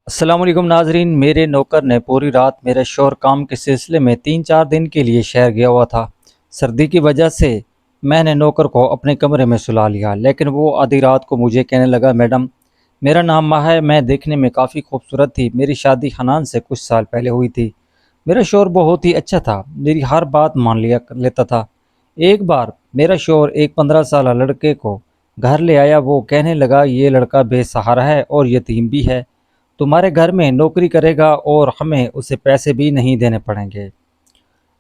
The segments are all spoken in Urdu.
السلام علیکم ناظرین، میرے نوکر نے پوری رات میرے شوہر کام کے سلسلے میں 3-4 دن کے لیے شہر گیا ہوا تھا۔ سردی کی وجہ سے میں نے نوکر کو اپنے کمرے میں سلا لیا، لیکن وہ آدھی رات کو مجھے کہنے لگا، میڈم میرا نام ماہ ہے، میں دیکھنے میں کافی خوبصورت تھی، میری شادی حنان سے کچھ سال پہلے ہوئی تھی۔ میرا شوہر بہت ہی اچھا تھا، میری ہر بات مان لیا لیتا تھا۔ ایک بار میرا شوہر ایک 15 سالہ لڑکے کو گھر لے آیا، وہ کہنے لگا، یہ لڑکا بے سہارا ہے اور یتیم بھی ہے، تمہارے گھر میں نوکری کرے گا اور ہمیں اسے پیسے بھی نہیں دینے پڑیں گے۔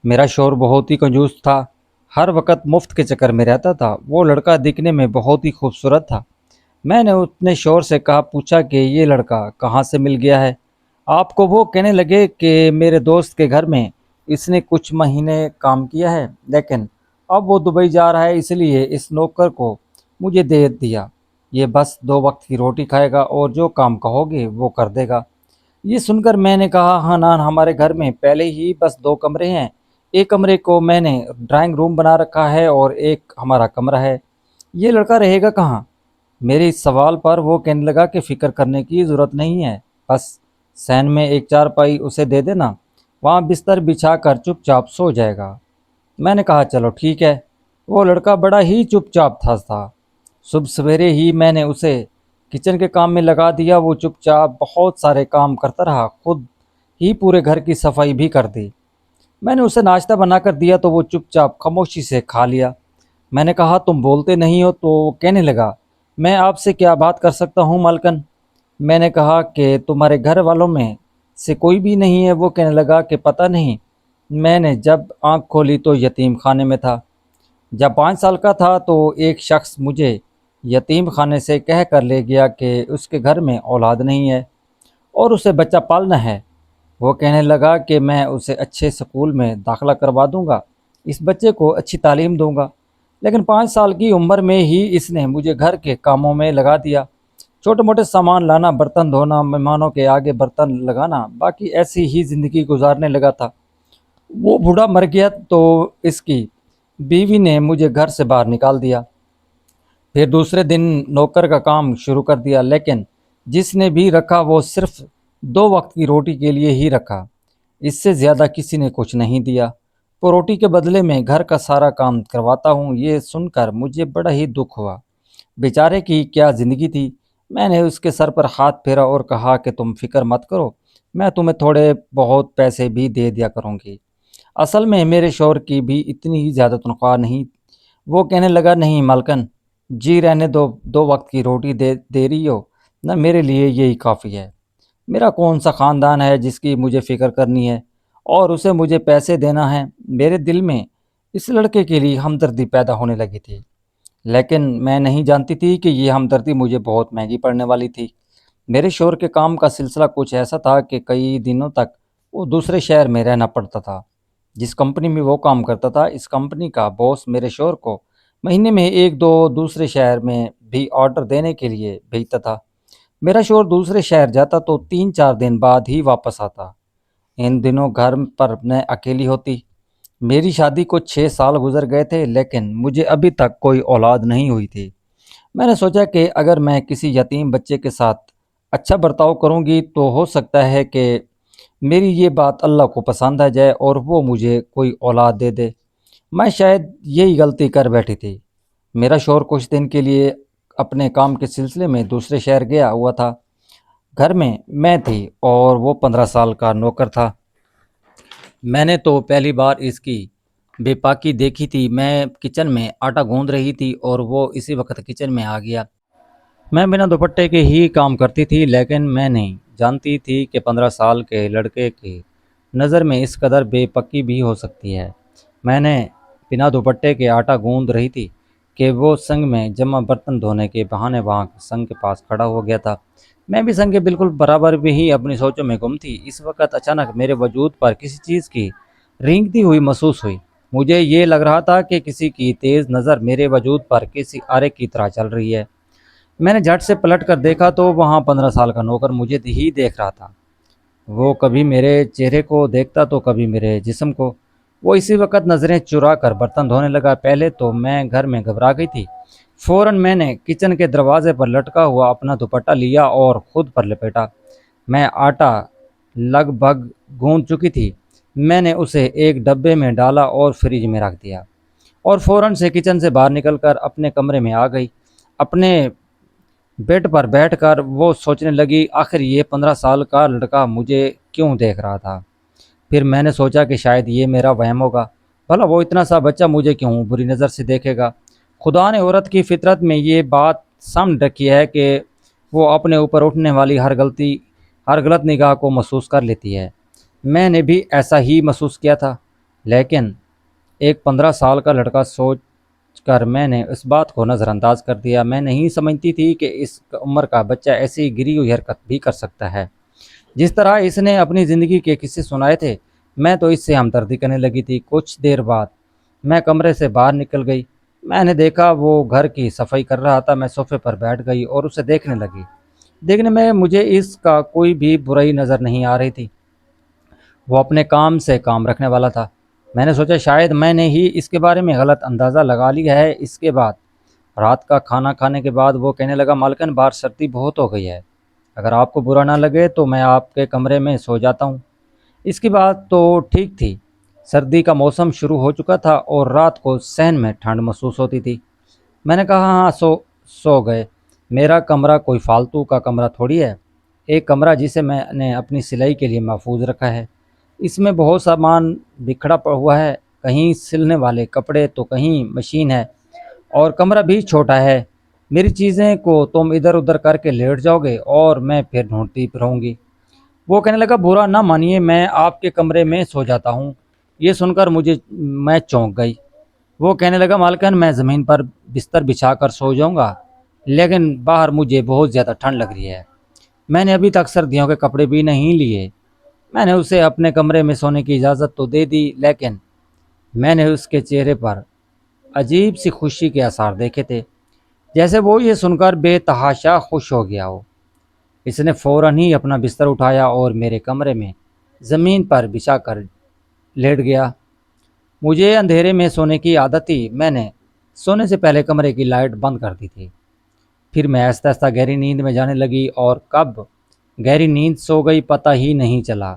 میرا شوہر بہت ہی کنجوس تھا، ہر وقت مفت کے چکر میں رہتا تھا۔ وہ لڑکا دکھنے میں بہت ہی خوبصورت تھا۔ میں نے اپنے شوہر سے پوچھا کہ یہ لڑکا کہاں سے مل گیا ہے آپ کو؟ وہ کہنے لگے کہ میرے دوست کے گھر میں اس نے کچھ مہینے کام کیا ہے، لیکن اب وہ دبئی جا رہا ہے، اس لیے اس نوکر کو مجھے دے دیا، یہ بس 2 وقت کی روٹی کھائے گا اور جو کام کہو گے وہ کر دے گا۔ یہ سن کر میں نے کہا، ہاں نان، ہمارے گھر میں پہلے ہی بس 2 کمرے ہیں، ایک کمرے کو میں نے ڈرائنگ روم بنا رکھا ہے اور ایک ہمارا کمرہ ہے، یہ لڑکا رہے گا کہاں؟ میرے اس سوال پر وہ کہنے لگا کہ فکر کرنے کی ضرورت نہیں ہے، بس سین میں ایک چارپائی اسے دے دینا، وہاں بستر بچھا کر چپ چاپ سو جائے گا۔ میں نے کہا چلو ٹھیک ہے۔ وہ لڑکا بڑا ہی چپ چاپ تھا۔ صبح سویرے ہی میں نے اسے کچن کے کام میں لگا دیا، وہ چپ چاپ بہت سارے کام کرتا رہا، خود ہی پورے گھر کی صفائی بھی کر دی۔ میں نے اسے ناشتہ بنا کر دیا تو وہ چپ چاپ خاموشی سے کھا لیا۔ میں نے کہا، تم بولتے نہیں ہو؟ تو وہ کہنے لگا، میں آپ سے کیا بات کر سکتا ہوں مالکن؟ میں نے کہا کہ تمہارے گھر والوں میں سے کوئی بھی نہیں ہے؟ وہ کہنے لگا کہ پتہ نہیں، میں نے جب آنکھ کھولی تو یتیم خانے میں تھا۔ جب 5 سال کا تھا تو ایک شخص مجھے یتیم خانے سے کہہ کر لے گیا کہ اس کے گھر میں اولاد نہیں ہے اور اسے بچہ پالنا ہے۔ وہ کہنے لگا کہ میں اسے اچھے سکول میں داخلہ کروا دوں گا، اس بچے کو اچھی تعلیم دوں گا، لیکن 5 سال کی عمر میں ہی اس نے مجھے گھر کے کاموں میں لگا دیا، چھوٹے موٹے سامان لانا، برتن دھونا، مہمانوں کے آگے برتن لگانا، باقی ایسی ہی زندگی گزارنے لگا تھا۔ وہ بوڑھا مر گیا تو اس کی بیوی نے مجھے گھر سے باہر نکال دیا۔ پھر دوسرے دن نوکر کا کام شروع کر دیا، لیکن جس نے بھی رکھا وہ صرف 2 وقت کی روٹی کے لیے ہی رکھا، اس سے زیادہ کسی نے کچھ نہیں دیا۔ وہ روٹی کے بدلے میں گھر کا سارا کام کرواتا ہوں۔ یہ سن کر مجھے بڑا ہی دکھ ہوا، بیچارے کی کیا زندگی تھی۔ میں نے اس کے سر پر ہاتھ پھیرا اور کہا کہ تم فکر مت کرو، میں تمہیں تھوڑے بہت پیسے بھی دے دیا کروں گی، اصل میں میرے شوہر کی بھی اتنی ہی زیادہ تنخواہ نہیں۔ وہ کہنے لگا، نہیں مالکن جی رہنے دو، 2 وقت کی روٹی دے رہی ہو نہ، میرے لیے یہی کافی ہے۔ میرا کون سا خاندان ہے جس کی مجھے فکر کرنی ہے اور اسے مجھے پیسے دینا ہے؟ میرے دل میں اس لڑکے کے لیے ہمدردی پیدا ہونے لگی تھی، لیکن میں نہیں جانتی تھی کہ یہ ہمدردی مجھے بہت مہنگی پڑنے والی تھی۔ میرے شوہر کے کام کا سلسلہ کچھ ایسا تھا کہ کئی دنوں تک وہ دوسرے شہر میں رہنا پڑتا تھا۔ جس کمپنی میں وہ کام کرتا تھا، اس کمپنی کا باس میرے شوہر کو مہینے میں 1-2 دوسرے شہر میں بھی آرڈر دینے کے لیے بھیجتا تھا۔ میرا شوہر دوسرے شہر جاتا تو 3-4 دن بعد ہی واپس آتا۔ ان دنوں گھر پر میں اکیلی ہوتی۔ میری شادی کو 6 سال گزر گئے تھے، لیکن مجھے ابھی تک کوئی اولاد نہیں ہوئی تھی۔ میں نے سوچا کہ اگر میں کسی یتیم بچے کے ساتھ اچھا برتاؤ کروں گی تو ہو سکتا ہے کہ میری یہ بات اللہ کو پسند آ جائے اور وہ مجھے کوئی اولاد دے دے۔ میں شاید یہی غلطی کر بیٹھی تھی۔ میرا شوہر کچھ دن کے لیے اپنے کام کے سلسلے میں دوسرے شہر گیا ہوا تھا۔ گھر میں تھی اور وہ 15 سال کا نوکر تھا۔ میں نے تو پہلی بار اس کی بے پاکی دیکھی تھی۔ میں کچن میں آٹا گوندھ رہی تھی اور وہ اسی وقت کچن میں آ گیا۔ میں بنا دوپٹے کے ہی کام کرتی تھی، لیکن میں نہیں جانتی تھی کہ 15 سال کے لڑکے کی نظر میں اس قدر بے پکی بھی ہو سکتی ہے۔ میں نے بنا دوپٹے کے آٹا گوندھ رہی تھی کہ وہ سنگ میں جمع برتن دھونے کے بہانے وہاں سنگ کے پاس کھڑا ہو گیا تھا۔ میں بھی سنگ کے بالکل برابر بھی ہی اپنی سوچوں میں گم تھی۔ اس وقت اچانک میرے وجود پر کسی چیز کی رینگتی ہوئی محسوس ہوئی۔ مجھے یہ لگ رہا تھا کہ کسی کی تیز نظر میرے وجود پر کسی آرے کی طرح چل رہی ہے۔ میں نے جھٹ سے پلٹ کر دیکھا تو وہاں 15 سال کا نوکر مجھے ہی دیکھ رہا تھا۔ وہ کبھی میرے چہرے کو دیکھتا تو کبھی میرے جسم کو۔ وہ اسی وقت نظریں چرا کر برتن دھونے لگا۔ پہلے تو میں گھر میں گھبرا گئی تھی۔ فوراً میں نے کچن کے دروازے پر لٹکا ہوا اپنا دوپٹہ لیا اور خود پر لپیٹا۔ میں آٹا لگ بھگ گوندھ چکی تھی۔ میں نے اسے ایک ڈبے میں ڈالا اور فریج میں رکھ دیا، اور فوراً سے کچن سے باہر نکل کر اپنے کمرے میں آ گئی۔ اپنے بیڈ پر بیٹھ کر وہ سوچنے لگی، آخر یہ 15 سال کا لڑکا مجھے کیوں دیکھ رہا تھا؟ پھر میں نے سوچا کہ شاید یہ میرا وہم ہوگا، بھلا وہ اتنا سا بچہ مجھے کیوں بری نظر سے دیکھے گا؟ خدا نے عورت کی فطرت میں یہ بات سمجھ رکھی ہے کہ وہ اپنے اوپر اٹھنے والی ہر غلط نگاہ کو محسوس کر لیتی ہے۔ میں نے بھی ایسا ہی محسوس کیا تھا، لیکن ایک 15 سال کا لڑکا سوچ کر میں نے اس بات کو نظر انداز کر دیا۔ میں نہیں سمجھتی تھی کہ اس عمر کا بچہ ایسی گری ہوئی حرکت بھی کر سکتا ہے۔ جس طرح اس نے اپنی زندگی کے قصے سنائے تھے، میں تو اس سے ہمدردی کرنے لگی تھی۔ کچھ دیر بعد میں کمرے سے باہر نکل گئی۔ میں نے دیکھا وہ گھر کی صفائی کر رہا تھا۔ میں صوفے پر بیٹھ گئی اور اسے دیکھنے لگی۔ دیکھنے میں مجھے اس کا کوئی بھی برائی نظر نہیں آ رہی تھی۔ وہ اپنے کام سے کام رکھنے والا تھا۔ میں نے سوچا شاید میں نے ہی اس کے بارے میں غلط اندازہ لگا لیا ہے۔ اس کے بعد رات کا کھانا کھانے کے بعد وہ کہنے لگا، مالکن باہر سردی بہت ہو گئی ہے، اگر آپ کو برا نہ لگے تو میں آپ کے کمرے میں سو جاتا ہوں۔ اس کی بات تو ٹھیک تھی۔ سردی کا موسم شروع ہو چکا تھا اور رات کو صحن میں ٹھنڈ محسوس ہوتی تھی۔ میں نے کہا، ہاں سو گئے۔ میرا کمرہ کوئی فالتو کا کمرہ تھوڑی ہے، ایک کمرہ جسے میں نے اپنی سلائی کے لیے محفوظ رکھا ہے۔ اس میں بہت سامان بکھڑا ہوا ہے، کہیں سلنے والے کپڑے تو کہیں مشین ہے، اور کمرہ بھی چھوٹا ہے۔ میری چیزیں کو تم ادھر ادھر کر کے لیٹ جاؤ گے اور میں پھر ڈھونڈتی رہوں گی۔ وہ کہنے لگا، برا نہ مانیے، میں آپ کے کمرے میں سو جاتا ہوں۔ یہ سن کر میں چونک گئی۔ وہ کہنے لگا، مالکن میں زمین پر بستر بچھا کر سو جاؤں گا، لیکن باہر مجھے بہت زیادہ ٹھنڈ لگ رہی ہے۔ میں نے ابھی تک سردیوں کے کپڑے بھی نہیں لیے۔ میں نے اسے اپنے کمرے میں سونے کی اجازت تو دے دی، لیکن میں نے اس کے چہرے پر عجیب سی خوشی کے آثار دیکھے تھے، جیسے وہ یہ سن کر بے تحاشا خوش ہو گیا ہو۔ اس نے فوراً ہی اپنا بستر اٹھایا اور میرے کمرے میں زمین پر بچھا کر لیٹ گیا۔ مجھے اندھیرے میں سونے کی عادت تھی۔ میں نے سونے سے پہلے کمرے کی لائٹ بند کر دی تھی۔ پھر میں آہستہ آہستہ گہری نیند میں جانے لگی، اور کب گہری نیند سو گئی پتہ ہی نہیں چلا۔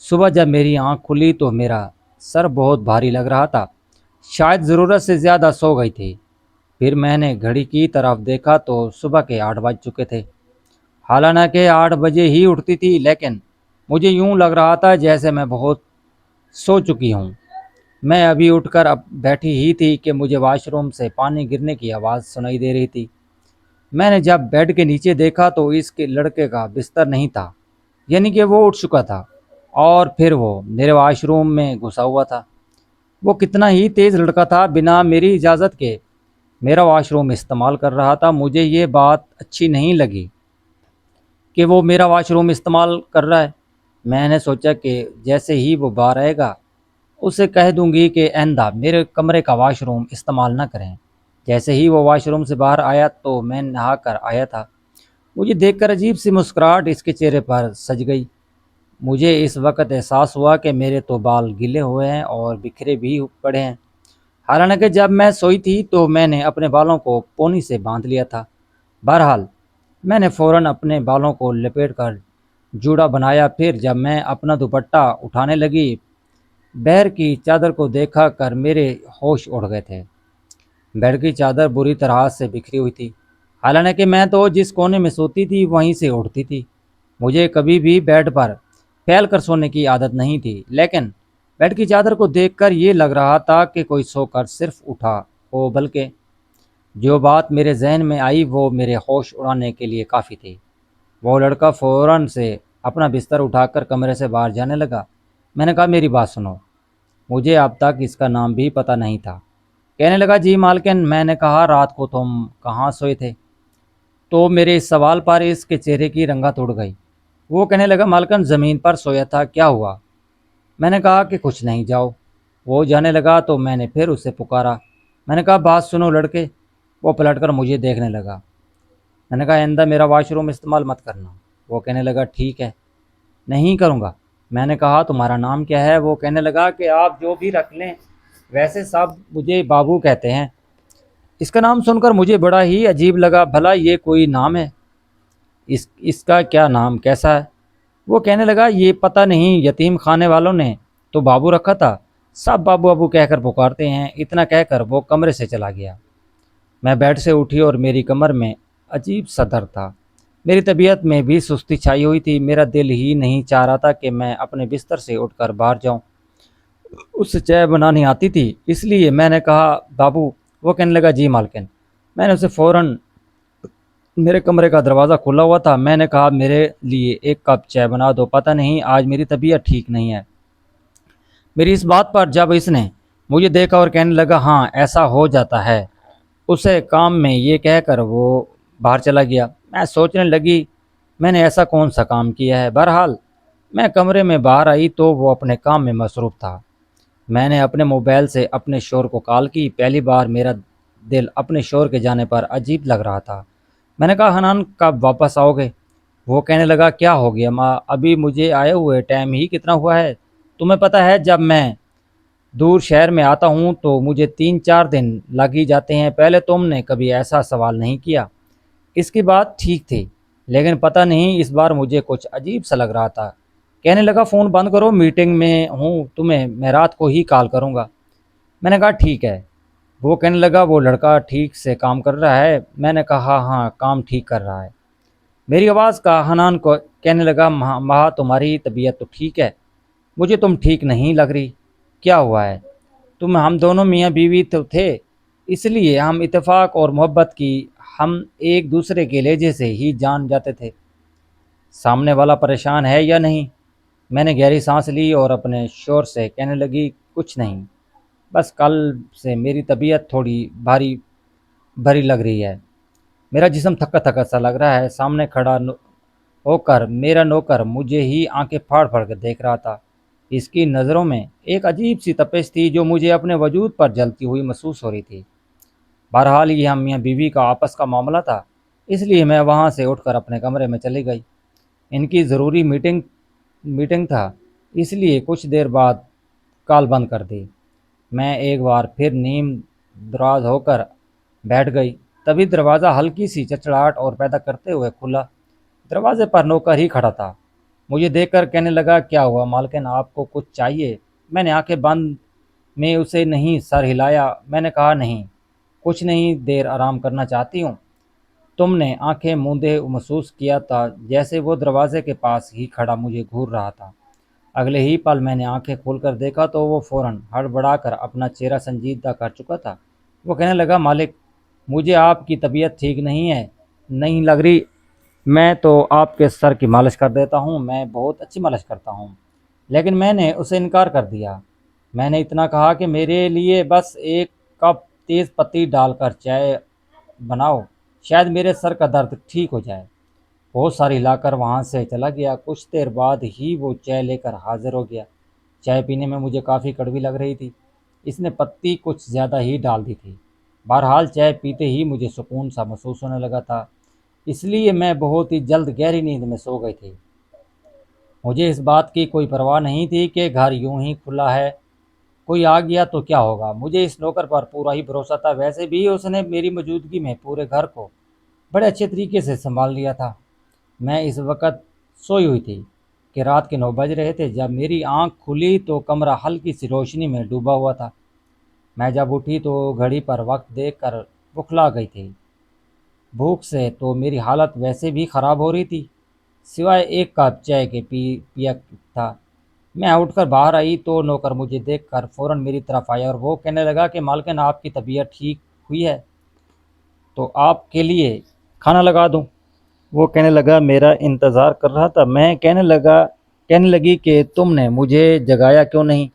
صبح جب میری آنکھ کھلی تو میرا سر بہت بھاری لگ رہا تھا، شاید ضرورت سے زیادہ سو گئی تھی۔ پھر میں نے گھڑی کی طرف دیکھا تو صبح کے 8 بج چکے تھے۔ حالانکہ 8 بجے ہی اٹھتی تھی، لیکن مجھے یوں لگ رہا تھا جیسے میں بہت سو چکی ہوں۔ میں ابھی اٹھ کر اب بیٹھی ہی تھی کہ مجھے واش روم سے پانی گرنے کی آواز سنائی دے رہی تھی۔ میں نے جب بیڈ کے نیچے دیکھا تو اس کے لڑکے کا بستر نہیں تھا، یعنی کہ وہ اٹھ چکا تھا، اور پھر وہ میرے واش روم میں گھسا ہوا تھا۔ وہ کتنا ہی تیز لڑکا تھا، بنا میری اجازت کے میرا واش روم استعمال کر رہا تھا۔ مجھے یہ بات اچھی نہیں لگی کہ وہ میرا واش روم استعمال کر رہا ہے۔ میں نے سوچا کہ جیسے ہی وہ باہر آئے گا اسے کہہ دوں گی کہ آئندہ میرے کمرے کا واش روم استعمال نہ کریں۔ جیسے ہی وہ واش روم سے باہر آیا تو میں نہا کر آیا تھا۔ مجھے دیکھ کر عجیب سی مسکراہٹ اس کے چہرے پر سج گئی۔ مجھے اس وقت احساس ہوا کہ میرے تو بال گیلے ہوئے ہیں اور بکھرے بھی پڑے ہیں، حالانکہ جب میں سوئی تھی تو میں نے اپنے بالوں کو پونی سے باندھ لیا تھا۔ بہرحال میں نے فوراً اپنے بالوں کو لپیٹ کر جوڑا بنایا۔ پھر جب میں اپنا دوپٹہ اٹھانے لگی، بہر کی چادر کو دیکھا کر میرے ہوش اڑ گئے تھے۔ بیڈ کی چادر بری طرح سے بکھری ہوئی تھی، حالانکہ میں تو جس کونے میں سوتی تھی وہیں سے اٹھتی تھی۔ مجھے کبھی بھی بیڈ پر پھیل کر سونے کی عادت نہیں تھی، لیکن بیڈ کی چادر کو دیکھ کر یہ لگ رہا تھا کہ کوئی سو کر صرف اٹھا ہو، بلکہ جو بات میرے ذہن میں آئی وہ میرے ہوش اڑانے کے لیے کافی تھی۔ وہ لڑکا فوراً سے اپنا بستر اٹھا کر کمرے سے باہر جانے لگا۔ میں نے کہا، میری بات سنو۔ مجھے اب تک اس کا نام بھی پتہ نہیں تھا۔ کہنے لگا، جی مالکن۔ میں نے کہا، رات کو تم کہاں سوئے تھے؟ تو میرے اس سوال پر اس کے چہرے کی رنگت اڑ گئی۔ وہ کہنے لگا، مالکن زمین پر سویا تھا، کیا ہوا؟ میں نے کہا کہ کچھ نہیں، جاؤ۔ وہ جانے لگا تو میں نے پھر اسے پکارا۔ میں نے کہا، بات سنو لڑکے۔ وہ پلٹ کر مجھے دیکھنے لگا۔ میں نے کہا، آئندہ میرا واش روم استعمال مت کرنا۔ وہ کہنے لگا، ٹھیک ہے، نہیں کروں گا۔ میں نے کہا، تمہارا نام کیا ہے؟ وہ کہنے لگا کہ آپ جو بھی رکھ لیں، ویسے سب مجھے بابو کہتے ہیں۔ اس کا نام سن کر مجھے بڑا ہی عجیب لگا۔ بھلا یہ کوئی نام ہے؟ اس کا کیا نام کیسا ہے؟ وہ کہنے لگا یہ پتہ نہیں یتیم خانے والوں نے تو بابو رکھا تھا، سب بابو بابو کہہ کر پکارتے ہیں۔ اتنا کہہ کر وہ کمرے سے چلا گیا۔ میں بیڈ سے اٹھی اور میری کمر میں عجیب سا درد تھا۔ میری طبیعت میں بھی سستی چھائی ہوئی تھی۔ میرا دل ہی نہیں چاہ رہا تھا کہ میں اپنے بستر سے اٹھ کر باہر جاؤں۔ اس سے چائے بنانی آتی تھی، اس لیے میں نے کہا بابو۔ وہ کہنے لگا جی مالکن۔ میں نے اسے فوراً، میرے کمرے کا دروازہ کھلا ہوا تھا، میں نے کہا میرے لیے ایک کپ چائے بنا دو، پتہ نہیں آج میری طبیعت ٹھیک نہیں ہے۔ میری اس بات پر جب اس نے مجھے دیکھا اور کہنے لگا ہاں ایسا ہو جاتا ہے اسے کام میں، یہ کہہ کر وہ باہر چلا گیا۔ میں سوچنے لگی میں نے ایسا کون سا کام کیا ہے۔ بہرحال میں کمرے میں باہر آئی تو وہ اپنے کام میں مصروف تھا۔ میں نے اپنے موبائل سے اپنے شوہر کو کال کی۔ پہلی بار میرا دل اپنے شوہر کے جانے پر عجیب لگ رہا تھا۔ میں نے کہا حنان کب واپس آؤ گے؟ وہ کہنے لگا کیا ہو گیا ماں، ابھی مجھے آئے ہوئے ٹائم ہی کتنا ہوا ہے؟ تمہیں پتہ ہے جب میں دور شہر میں آتا ہوں تو مجھے 3-4 دن لگ ہی جاتے ہیں۔ پہلے تم نے کبھی ایسا سوال نہیں کیا۔ اس کی بات ٹھیک تھی، لیکن پتہ نہیں اس بار مجھے کچھ عجیب سا لگ رہا تھا۔ کہنے لگا فون بند کرو، میٹنگ میں ہوں، تمہیں میں رات کو ہی کال کروں گا۔ میں نے کہا ٹھیک ہے۔ وہ کہنے لگا وہ لڑکا ٹھیک سے کام کر رہا ہے؟ میں نے کہا ہاں کام ٹھیک کر رہا ہے۔ میری آواز کا حنان کو کہنے لگا ماں تمہاری طبیعت تو ٹھیک ہے، مجھے تم ٹھیک نہیں لگ رہی، کیا ہوا ہے؟ ہم دونوں میاں بیوی تو تھے، اس لیے ہم اتفاق اور محبت کی، ہم ایک دوسرے کے لہجے سے ہی جان جاتے تھے سامنے والا پریشان ہے یا نہیں۔ میں نے گہری سانس لی اور اپنے شوہر سے کہنے لگی کچھ نہیں، بس کل سے میری طبیعت تھوڑی بھاری بھری لگ رہی ہے، میرا جسم تھکا تھکا سا لگ رہا ہے۔ سامنے کھڑا ہو کر میرا نوکر مجھے ہی آنکھیں پھاڑ پھاڑ کر دیکھ رہا تھا۔ اس کی نظروں میں ایک عجیب سی تپش تھی جو مجھے اپنے وجود پر جلتی ہوئی محسوس ہو رہی تھی۔ بہرحال یہ ہم میاں بیوی کا آپس کا معاملہ تھا، اس لیے میں وہاں سے اٹھ کر اپنے کمرے میں چلی گئی۔ ان کی ضروری میٹنگ تھا، اس لیے کچھ دیر بعد کال بند کر دی۔ میں ایک بار پھر نیم دراز ہو کر بیٹھ گئی، تبھی دروازہ ہلکی سی چچڑاہٹ اور پیدا کرتے ہوئے کھلا۔ دروازے پر نوکر ہی کھڑا تھا۔ مجھے دیکھ کر کہنے لگا کیا ہوا مالکن، آپ کو کچھ چاہیے؟ میں نے آنکھیں بند میں اسے نہیں سر ہلایا۔ میں نے کہا نہیں کچھ نہیں، دیر آرام کرنا چاہتی ہوں۔ تم نے آنکھیں موندے محسوس کیا تھا جیسے وہ دروازے کے پاس ہی کھڑا مجھے گھور رہا تھا۔ اگلے ہی پل میں نے آنکھیں کھول کر دیکھا تو وہ فوراً ہڑبڑا کر اپنا چہرہ سنجیدہ کر چکا تھا۔ وہ کہنے لگا مالک مجھے آپ کی طبیعت ٹھیک نہیں لگ رہی، میں تو آپ کے سر کی مالش کر دیتا ہوں، میں بہت اچھی مالش کرتا ہوں۔ لیکن میں نے اسے انکار کر دیا۔ میں نے اتنا کہا کہ میرے لیے بس ایک کپ تیز پتی ڈال کر چائے بناؤ، شاید میرے سر کا درد ٹھیک ہو جائے۔ بہت ساری لا کر وہاں سے چلا گیا۔ کچھ دیر بعد ہی وہ چائے لے کر حاضر ہو گیا۔ چائے پینے میں مجھے کافی کڑوی لگ رہی تھی، اس نے پتی کچھ زیادہ ہی ڈال دی تھی۔ بہرحال چائے پیتے ہی مجھے سکون سا محسوس ہونے لگا تھا، اس لیے میں بہت ہی جلد گہری نیند میں سو گئی تھی۔ مجھے اس بات کی کوئی پرواہ نہیں تھی کہ گھر یوں ہی کھلا ہے، کوئی آ گیا تو کیا ہوگا۔ مجھے اس نوکر پر پورا ہی بھروسہ تھا، ویسے بھی اس نے میری موجودگی میں پورے گھر کو بڑے اچھے طریقے سے سنبھال لیا تھا۔ میں اس وقت سوئی ہوئی تھی کہ رات کے 9 بج رہے تھے۔ جب میری آنکھ کھلی تو کمرہ ہلکی سی روشنی میں ڈوبا ہوا تھا۔ میں جب اٹھی تو گھڑی پر وقت دیکھ کر بکھلا گئی تھی۔ بھوک سے تو میری حالت ویسے بھی خراب ہو رہی تھی، سوائے ایک کپ چائے کے پیا تھا۔ میں اٹھ کر باہر آئی تو نوکر مجھے دیکھ کر فوراً میری طرف آیا اور وہ کہنے لگا کہ مالکن آپ کی طبیعت ٹھیک ہوئی ہے تو آپ کے لیے کھانا لگا دوں۔ وہ کہنے لگا میرا انتظار کر رہا تھا۔ میں کہنے لگی کہ تم نے مجھے جگایا کیوں نہیں،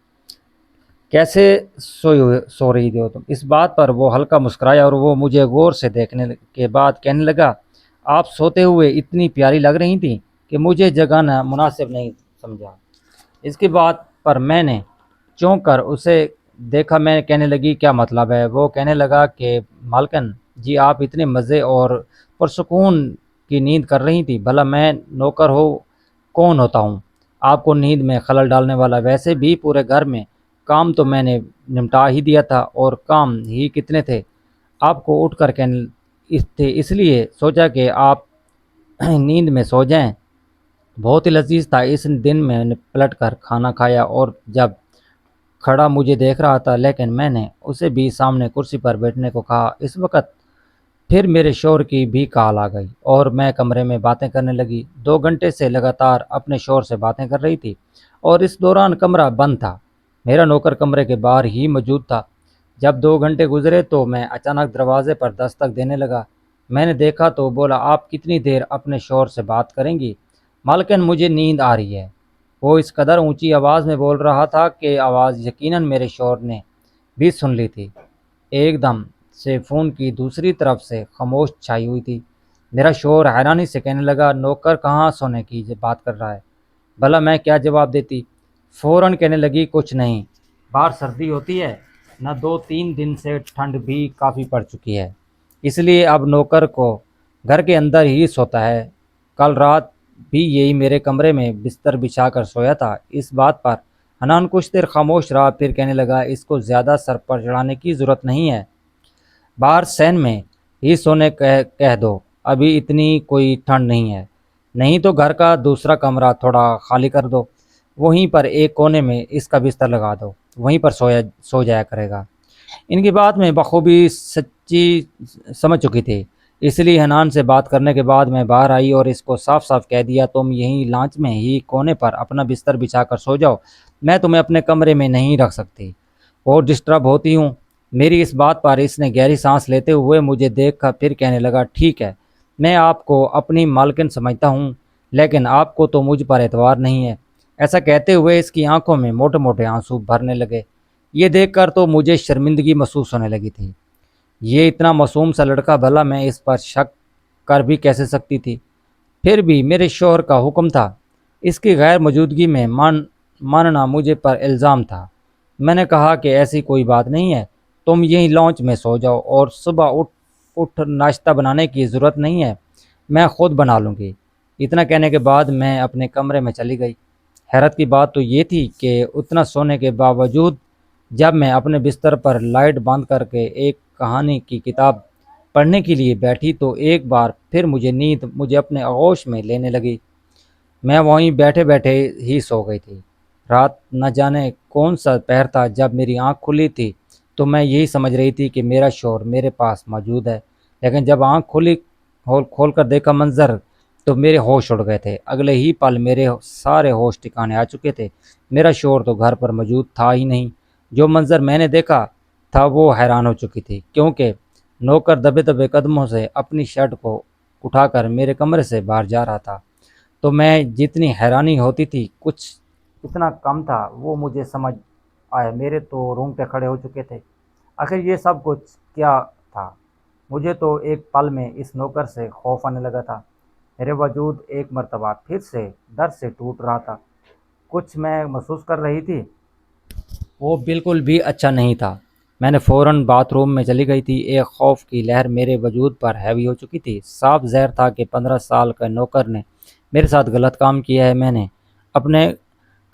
کیسے سو رہی ہو تم؟ اس بات پر وہ ہلکا مسکرایا اور وہ مجھے غور سے دیکھنے کے بعد کہنے لگا آپ سوتے ہوئے اتنی پیاری لگ رہی تھیں کہ مجھے جگانا مناسب نہیں سمجھا۔ اس کی بات پر میں نے چونک کر اسے دیکھا۔ میں کہنے لگی کیا مطلب ہے؟ وہ کہنے لگا کہ مالکن جی آپ اتنے مزے اور پرسکون کی نیند کر رہی تھی، بھلا میں نوکر کون ہوتا ہوں آپ کو نیند میں خلل ڈالنے والا؟ ویسے بھی پورے گھر میں کام تو میں نے نمٹا ہی دیا تھا، اور کام ہی کتنے تھے، آپ کو اٹھ کر تھے، اس لیے سوچا کہ آپ نیند میں سو جائیں۔ بہت ہی لذیذ تھا۔ اس دن میں نے پلٹ کر کھانا کھایا اور جب کھڑا مجھے دیکھ رہا تھا، لیکن میں نے اسے بھی سامنے کرسی پر بیٹھنے کو کہا۔ اس وقت پھر میرے شوہر کی بھی کال آ گئی اور میں کمرے میں باتیں کرنے لگی۔ 2 گھنٹے سے لگاتار اپنے شوہر سے باتیں کر رہی تھی اور اس دوران کمرہ بند تھا۔ میرا نوکر کمرے کے باہر ہی موجود تھا۔ جب 2 گھنٹے گزرے تو میں اچانک دروازے پر دستک دینے لگا۔ میں نے دیکھا تو بولا، آپ کتنی دیر اپنے شوہر سے بات کریں گی؟ مالکن، مجھے نیند آ رہی ہے۔ وہ اس قدر اونچی آواز میں بول رہا تھا کہ آواز یقیناً میرے شوہر نے بھی سن لی تھی۔ ایک دم سے فون کی دوسری طرف سے خاموش چھائی ہوئی تھی۔ میرا شوہر حیرانی سے کہنے لگا، نوکر کہاں سونے کی بات کر رہا ہے؟ بھلا میں کیا جواب دیتی؟ فوراً کہنے لگی، کچھ نہیں، باہر سردی ہوتی ہے نہ، 2-3 دن سے ٹھنڈ بھی کافی پڑ چکی ہے، اس لیے اب نوکر کو گھر کے اندر ہی سوتا ہے۔ کل رات بھی یہی میرے کمرے میں بستر بچھا کر سویا تھا۔ اس بات پر حنان کچھ دیر خاموش رہا، پھر کہنے لگا، اس کو زیادہ سر پر چڑھانے کی ضرورت نہیں ہے، باہر سین میں ہی سونے کہہ دو، ابھی اتنی کوئی ٹھنڈ نہیں ہے۔ نہیں تو گھر کا دوسرا کمرہ تھوڑا خالی کر دو، وہیں پر ایک کونے میں اس کا بستر لگا دو، وہیں پر سو جایا کرے گا۔ ان کی بات میں بخوبی سچی سمجھ چکی تھی، اس لیے حنان سے بات کرنے کے بعد میں باہر آئی اور اس کو صاف صاف کہہ دیا، تم یہیں لانچ میں ہی کونے پر اپنا بستر بچھا کر سو جاؤ، میں تمہیں اپنے کمرے میں نہیں رکھ سکتی اور ڈسٹرب ہوتی ہوں۔ میری اس بات پر اس نے گہری سانس لیتے ہوئے مجھے دیکھ کر پھر کہنے لگا، ٹھیک ہے، میں آپ کو اپنی مالکن سمجھتا ہوں، لیکن آپ کو تو مجھ پر اعتبار نہیں ہے۔ ایسا کہتے ہوئے اس کی آنکھوں میں موٹے موٹے آنسو بھرنے لگے۔ یہ دیکھ کر تو مجھے شرمندگی محسوس ہونے لگی تھی۔ یہ اتنا معصوم سا لڑکا، بھلا میں اس پر شک کر بھی کیسے سکتی تھی؟ پھر بھی میرے شوہر کا حکم تھا، اس کی غیر موجودگی میں ماننا مجھے پر الزام تھا۔ میں نے کہا کہ ایسی کوئی بات نہیں ہے، تم یہیں لانچ میں سو جاؤ اور صبح اٹھ ناشتہ بنانے کی ضرورت نہیں ہے، میں خود بنا لوں گی۔ اتنا کہنے کے بعد میں اپنے کمرے میں چلی گئی۔ حیرت کی بات تو یہ تھی کہ اتنا سونے کے باوجود جب میں اپنے بستر پر لائٹ بند کر کے ایک کہانی کی کتاب پڑھنے کے لیے بیٹھی تو ایک بار پھر نیند مجھے اپنے آغوش میں لینے لگی۔ میں وہیں بیٹھے بیٹھے ہی سو گئی تھی۔ رات نہ جانے کون سا پہر تھا، جب میری آنکھ کھلی تھی تو میں یہی سمجھ رہی تھی کہ میرا شوہر میرے پاس موجود ہے، لیکن جب آنکھ کھول کر دیکھا منظر تو میرے ہوش اڑ گئے تھے۔ اگلے ہی پل میرے سارے ہوش ٹھکانے آ چکے تھے۔ میرا شوہر تو گھر پر موجود تھا ہی نہیں۔ جو منظر میں نے دیکھا تھا وہ حیران ہو چکی تھی، کیونکہ نوکر دبے دبے قدموں سے اپنی شرٹ کو اٹھا کر میرے کمرے سے باہر جا رہا تھا۔ تو میں جتنی حیرانی ہوتی تھی کچھ اتنا کم تھا وہ مجھے سمجھ آیا۔ میرے تو رونگٹے کھڑے ہو چکے تھے۔ آخر یہ سب کچھ کیا تھا؟ مجھے تو ایک پل میں اس نوکر سے خوف آنے لگا تھا۔ میرے وجود ایک مرتبہ پھر سے درد سے ٹوٹ رہا تھا۔ کچھ میں محسوس کر رہی تھی وہ بالکل بھی اچھا نہیں تھا۔ میں نے فوراً باتھ روم میں چلی گئی تھی۔ ایک خوف کی لہر میرے وجود پر حاوی ہو چکی تھی۔ صاف ظاہر تھا کہ 15 سال کا نوکر نے میرے ساتھ غلط کام کیا ہے۔ میں نے اپنے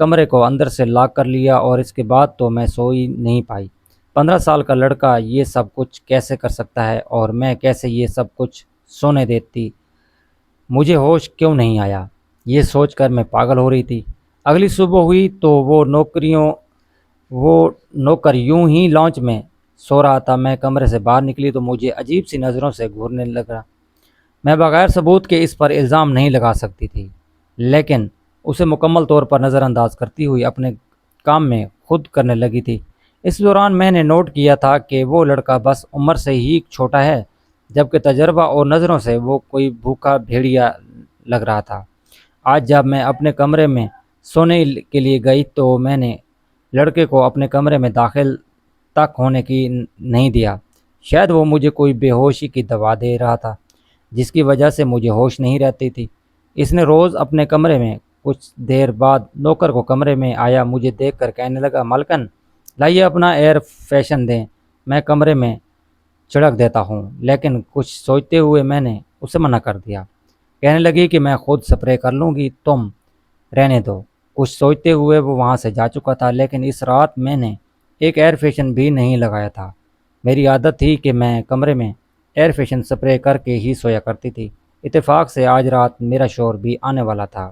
کمرے کو اندر سے لاک کر لیا اور اس کے بعد تو میں سوئی نہیں پائی۔ 15 سال کا لڑکا یہ سب کچھ کیسے کر سکتا ہے اور میں کیسے یہ سب کچھ سونے دیتی؟ مجھے ہوش کیوں نہیں آیا؟ یہ سوچ کر میں پاگل ہو رہی تھی۔ اگلی صبح ہوئی تو وہ نوکر یوں ہی لانچ میں سو رہا تھا۔ میں کمرے سے باہر نکلی تو مجھے عجیب سی نظروں سے گھورنے لگا۔ میں بغیر ثبوت کے اس پر الزام نہیں لگا سکتی تھی، لیکن اسے مکمل طور پر نظر انداز کرتی ہوئی اپنے کام میں خود کرنے لگی تھی۔ اس دوران میں نے نوٹ کیا تھا کہ وہ لڑکا بس عمر سے ہی چھوٹا ہے، جبکہ تجربہ اور نظروں سے وہ کوئی بھوکا بھیڑیا لگ رہا تھا۔ آج جب میں اپنے کمرے میں سونے کے لیے گئی تو میں نے لڑکے کو اپنے کمرے میں داخل تک ہونے کی نہیں دیا۔ شاید وہ مجھے کوئی بے ہوشی کی دوا دے رہا تھا، جس کی وجہ سے مجھے ہوش نہیں رہتی تھی۔ اس نے روز اپنے کمرے میں کچھ دیر بعد نوکر کو کمرے میں آیا مجھے دیکھ کر کہنے لگا، ملکن لائیے اپنا ایئر فریشن دیں، میں کمرے میں چھڑک دیتا ہوں۔ لیکن کچھ سوچتے ہوئے میں نے اسے منع کر دیا۔ کہنے لگی کہ میں خود سپرے کر لوں گی، تم رہنے دو۔ کچھ سوچتے ہوئے وہ وہاں سے جا چکا تھا، لیکن اس رات میں نے ایک ایئر فریشن بھی نہیں لگایا تھا۔ میری عادت تھی کہ میں کمرے میں ایئر فریشن سپرے کر کے ہی سویا کرتی تھی۔ اتفاق سے آج رات میرا شوہر بھی آنے والا تھا۔